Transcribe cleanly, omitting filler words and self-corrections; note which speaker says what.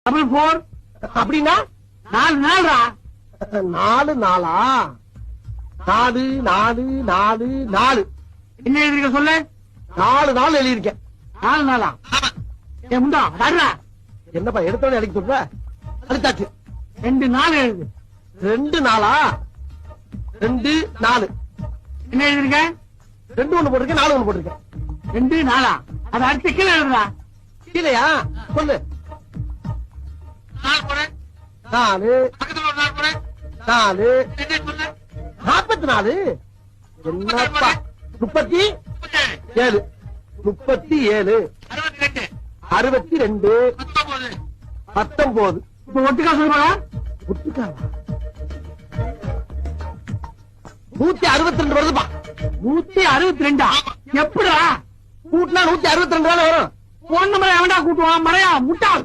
Speaker 1: 4
Speaker 2: அப்படின்னா
Speaker 1: 4 நாள்ரா.
Speaker 2: 4 நாளா? 4 4 4 4
Speaker 1: என்ன எழுதிருக்க சொல்லு.
Speaker 2: 4 நாள் எழுதியிருக்கேன்.
Speaker 1: 4 நாளா? ஏன் முண்டா வர்றா.
Speaker 2: என்னப்பா எடுத்தோடனே அடிக்க சொல்ற? அடிச்சாச்சு.
Speaker 1: 2 நாள் எழுது.
Speaker 2: 2 நாளா? 2 4
Speaker 1: என்ன எழுதிருக்க?
Speaker 2: 2 ஒண்ணு போட்டிருக்கேன், 4 ஒண்ணு போட்டிருக்கேன்.
Speaker 1: 2 நாளா? அது அடுத்த கீழே எழுதுறா.
Speaker 2: இல்லையா? சொல்லு.
Speaker 1: 4 போடு.
Speaker 2: 4
Speaker 1: பக்கத்துல ஒரு 4 போடு.
Speaker 2: 4
Speaker 1: என்ன சொல்லு?
Speaker 2: 44. என்னப்பா 37 37 62 19.
Speaker 1: இப்ப ஒட்டுக்கா சொல்லுவாங்க.
Speaker 2: ஒட்டுக்காவா? 162 வருதுப்பா.
Speaker 1: 162. எப்படா
Speaker 2: கூட்டினா 162 வரும்.
Speaker 1: ஒண்ணு மரம் எவன்டா கூட்டுவான்? மறையா முட்டாள்.